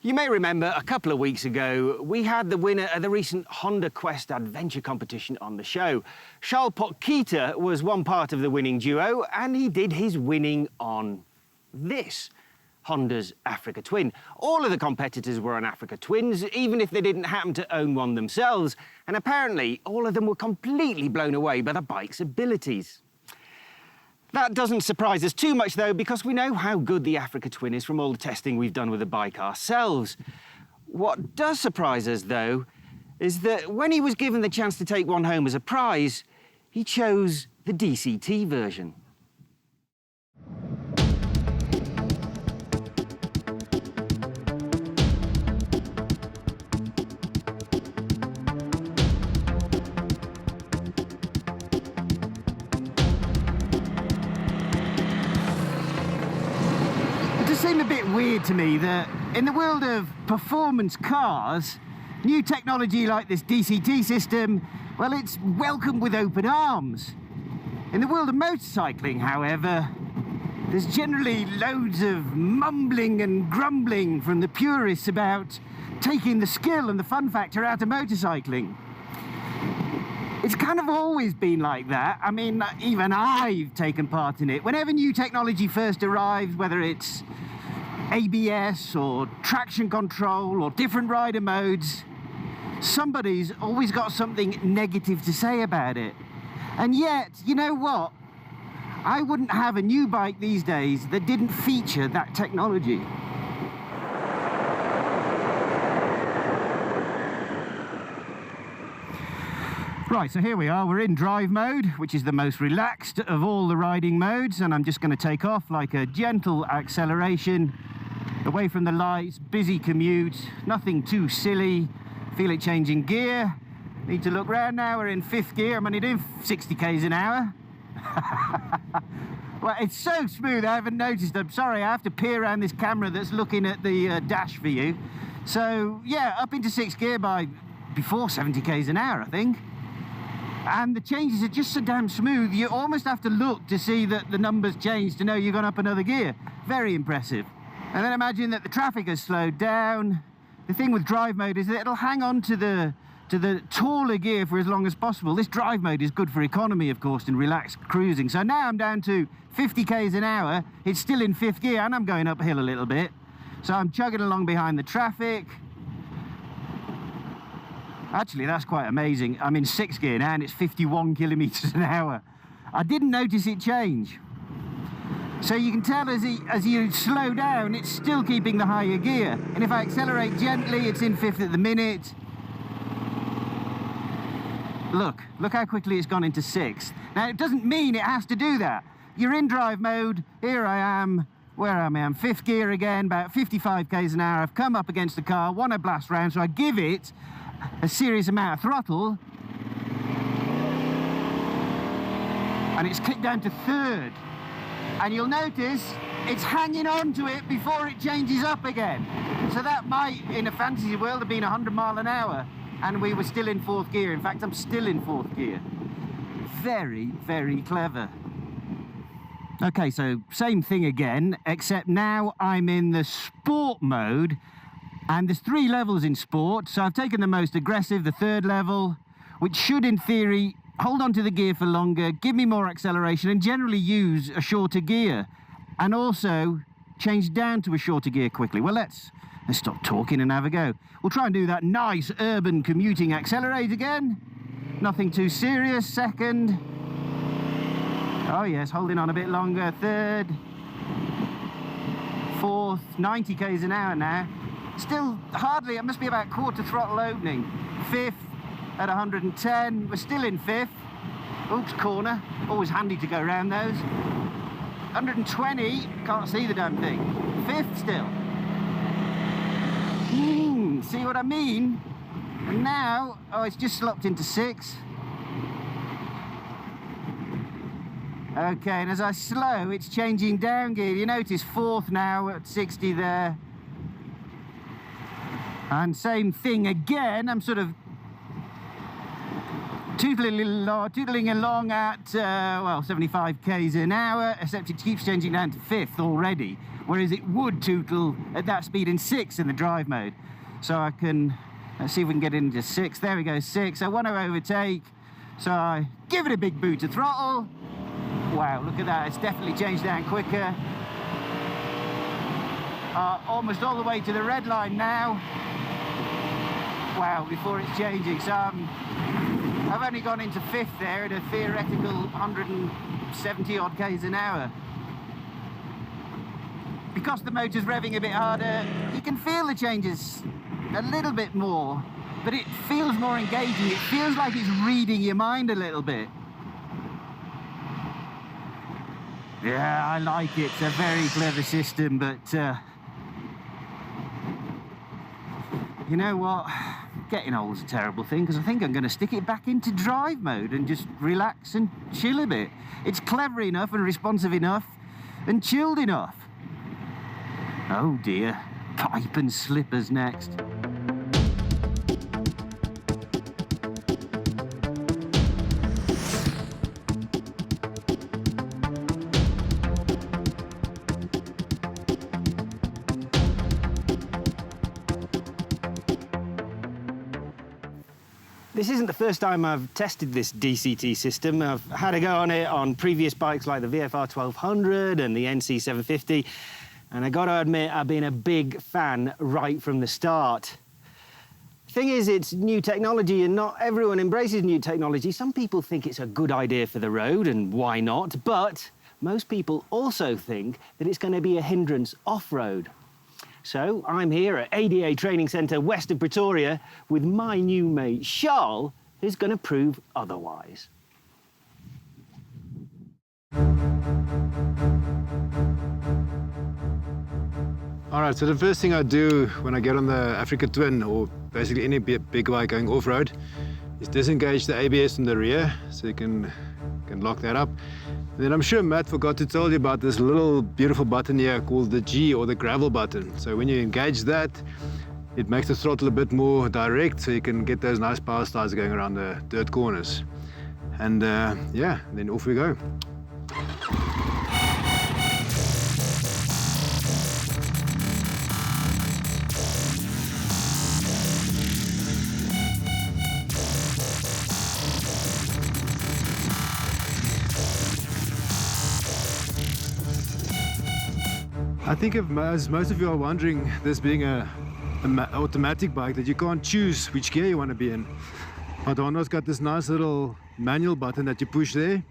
You may remember a couple of weeks ago, we had the winner of the recent Honda Quest Adventure competition on the show. Charles Potkita was one part of the winning duo, and he did his winning on this, Honda's Africa Twin. All of the competitors were on Africa Twins, even if they didn't happen to own one themselves, and apparently all of them were completely blown away by the bike's abilities. That doesn't surprise us too much, though, because we know how good the Africa Twin is from all the testing we've done with the bike ourselves. What does surprise us, though, is that when he was given the chance to take one home as a prize, he chose the DCT version. It does seem a bit weird to me that in the world of performance cars, new technology like this DCT system, well, it's welcomed with open arms. In the world of motorcycling, however, there's generally loads of mumbling and grumbling from the purists about taking the skill and the fun factor out of motorcycling. It's kind of always been like that. I mean, even I've taken part in it. Whenever new technology first arrives, whether it's ABS or traction control or different rider modes, somebody's always got something negative to say about it. And yet, you know what? I wouldn't have a new bike these days that didn't feature that technology. Right, so here we are, we're in drive mode, which is the most relaxed of all the riding modes, and I'm just going to take off like a gentle acceleration, away from the lights, busy commute, nothing too silly, feel it changing gear, need to look round now, we're in 5th gear, I'm only doing 60 k's an hour. Well, it's so smooth I haven't noticed, I'm sorry, I have to peer around this camera that's looking at the dash for you. So yeah, up into 6th gear by before 70 k's an hour, I think. And the changes are just so damn smooth, you almost have to look to see that the numbers change to know you've gone up another gear. Very impressive. And then imagine that the traffic has slowed down. The thing with drive mode is that it'll hang on to the taller gear for as long as possible. This drive mode is good for economy, of course, and relaxed cruising. So now I'm down to 50 k's an hour, it's still in 5th gear, and I'm going uphill a little bit. So I'm chugging along behind the traffic. Actually, that's quite amazing. I'm in 6th gear now and it's 51 kilometers an hour. I didn't notice it change. So you can tell as you slow down, it's still keeping the higher gear. And if I accelerate gently, it's in 5th at the minute. Look how quickly it's gone into 6th. Now, it doesn't mean it has to do that. You're in drive mode, here I am. Where am I? I'm 5th gear again, about 55 k's an hour. I've come up against the car, want to blast round, so I give it a serious amount of throttle, and it's kicked down to 3rd, and you'll notice it's hanging on to it before it changes up again. So that might, in a fantasy world, have been 100 miles an hour, and we were still in 4th gear. In fact, I'm still in 4th gear. Very, very clever. Okay, so same thing again, except now I'm in the sport mode. And there's 3 levels in sport, so I've taken the most aggressive, the 3rd level, which should, in theory, hold on to the gear for longer, give me more acceleration, and generally use a shorter gear. And also change down to a shorter gear quickly. Well, let's stop talking and have a go. We'll try and do that nice urban commuting accelerate again. Nothing too serious. 2nd. Oh yes, holding on a bit longer. 3rd. 4th. 90 k's an hour now. Still hardly, it must be about quarter throttle opening. 5th at 110, we're still in 5th. Oops, corner, always handy to go around those. 120, can't see the damn thing. 5th still. See what I mean? And now, oh, it's just slopped into 6th. Okay, and as I slow, it's changing down gear. You notice 4th now at 60 there. And same thing again, I'm sort of tootling along at, well, 75 k's an hour, except it keeps changing down to 5th already, whereas it would tootle at that speed in 6th in the drive mode. So I can, let's see if we can get into 6th. There we go, 6. I want to overtake, so I give it a big boot to throttle. Wow, look at that, it's definitely changed down quicker. Almost all the way to the red line now. Wow, before it's changing. So I've only gone into 5th there at a theoretical 170 odd k's an hour. Because the motor's revving a bit harder, you can feel the changes a little bit more, but it feels more engaging. It feels like it's reading your mind a little bit. Yeah, I like it. It's a very clever system, but you know what? Getting old is a terrible thing, because I think I'm going to stick it back into drive mode and just relax and chill a bit. It's clever enough and responsive enough and chilled enough. Oh dear, pipe and slippers next. This isn't the first time I've tested this DCT system. I've had a go on it on previous bikes like the VFR 1200 and the NC 750, and I gotta admit, I've been a big fan right from the start. Thing is, it's new technology and not everyone embraces new technology. Some people think it's a good idea for the road, and why not? But most people also think that it's gonna be a hindrance off-road. So I'm here at ADA Training Centre west of Pretoria with my new mate Charles, who's going to prove otherwise. All right, so the first thing I do when I get on the Africa Twin, or basically any big bike going off-road, is disengage the ABS from the rear, so you can lock that up. And then I'm sure Matt forgot to tell you about this little beautiful button here called the G, or the gravel button. So when you engage that, it makes the throttle a bit more direct, so you can get those nice power slides going around the dirt corners. And yeah, then off we go. I think as most of you are wondering, this being an automatic bike, that you can't choose which gear you want to be in. But Honda's got this nice little manual button that you push there,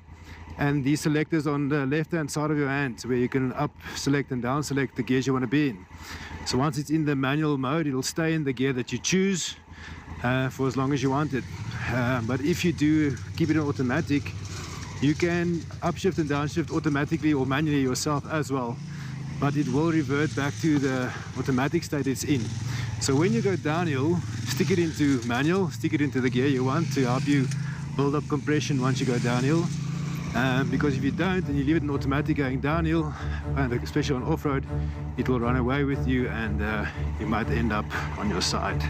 and these selectors on the left-hand side of your hand, where you can up select and down select the gears you want to be in. So once it's in the manual mode, it'll stay in the gear that you choose for as long as you want it. But if you do keep it in automatic, you can upshift and downshift automatically or manually yourself as well. But it will revert back to the automatic state it's in. So when you go downhill, stick it into manual, stick it into the gear you want to help you build up compression once you go downhill. Because if you don't and you leave it in automatic going downhill, and especially on off-road, it will run away with you, and you might end up on your side.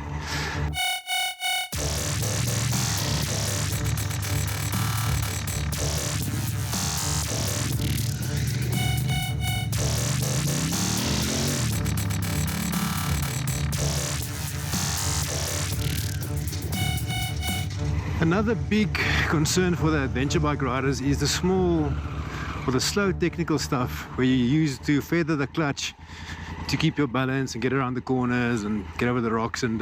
Another big concern for the adventure bike riders is the small or the slow technical stuff where you use to feather the clutch to keep your balance and get around the corners and get over the rocks. And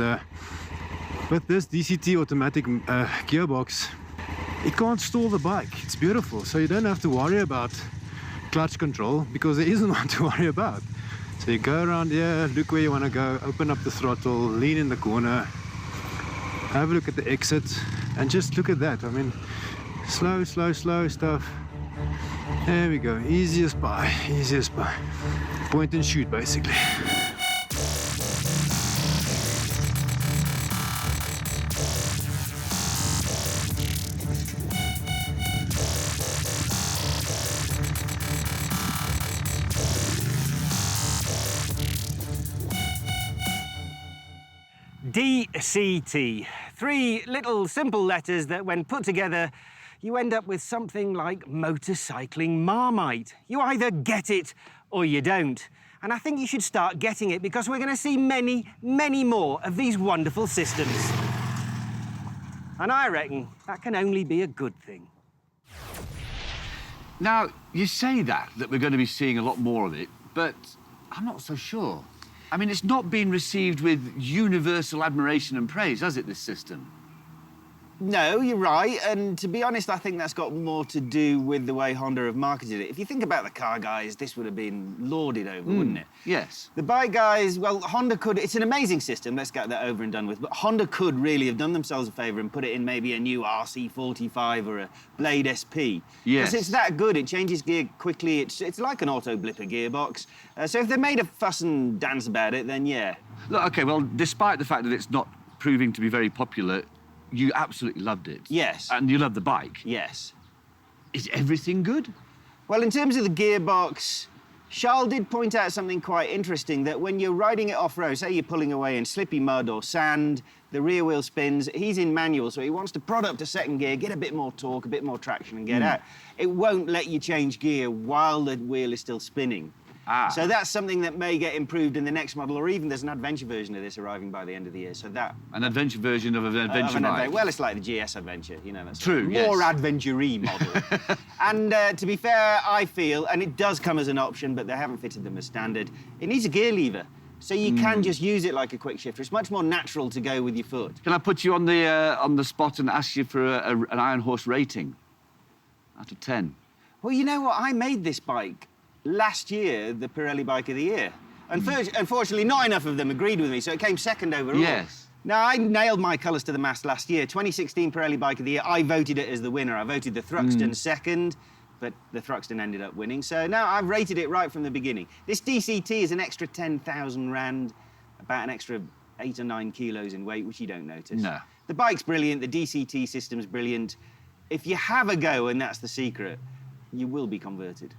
with this DCT automatic gearbox, it can't stall the bike. It's beautiful, so you don't have to worry about clutch control, because there isn't one to worry about. So you go around here, look where you want to go, open up the throttle, lean in the corner, have a look at the exit, and just look at that. I mean, slow stuff. There we go, easiest by. Point and shoot, basically. DCT, 3 little simple letters that, when put together, you end up with something like motorcycling Marmite. You either get it or you don't. And I think you should start getting it, because we're going to see many, many more of these wonderful systems. And I reckon that can only be a good thing. Now, you say that we're going to be seeing a lot more of it, but I'm not so sure. I mean, it's not been received with universal admiration and praise, has it, this system? No, you're right, and to be honest, I think that's got more to do with the way Honda have marketed it. If you think about the car guys, this would have been lauded over, wouldn't it? Yes. The bike guys, well, Honda could... It's an amazing system, let's get that over and done with, but Honda could really have done themselves a favour and put it in maybe a new RC45 or a Blade SP. Yes. Because it's that good, it changes gear quickly, it's like an auto-blipper gearbox. So if they made a fuss and dance about it, then yeah. Look, OK, well, despite the fact that it's not proving to be very popular, you absolutely loved it. Yes. And you love the bike. Yes. Is everything good? Well, in terms of the gearbox, Charles did point out something quite interesting, that when you're riding it off-road, say you're pulling away in slippy mud or sand, the rear wheel spins, he's in manual, so he wants to prod up to second gear, get a bit more torque, a bit more traction and get out. It won't let you change gear while the wheel is still spinning. So that's something that may get improved in the next model, or even there's an adventure version of this arriving by the end of the year, so that... An adventure version of an adventure bike? Well, it's like the GS Adventure, you know, that's true, more adventure-y model. And to be fair, I feel, and it does come as an option, but they haven't fitted them as standard, it needs a gear lever. So you can just use it like a quick shifter. It's much more natural to go with your foot. Can I put you on the spot and ask you for an Iron Horse rating out of 10? Well, you know what? I made this bike last year the Pirelli Bike of the Year. Unfortunately, not enough of them agreed with me, so it came second overall. Yes. Now, I nailed my colours to the mast last year. 2016 Pirelli Bike of the Year, I voted it as the winner. I voted the Thruxton second, but the Thruxton ended up winning. So now I've rated it right from the beginning. This DCT is an extra 10,000 rand, about an extra 8 or 9 kilos in weight, which you don't notice. No. The bike's brilliant, the DCT system's brilliant. If you have a go, and that's the secret, you will be converted.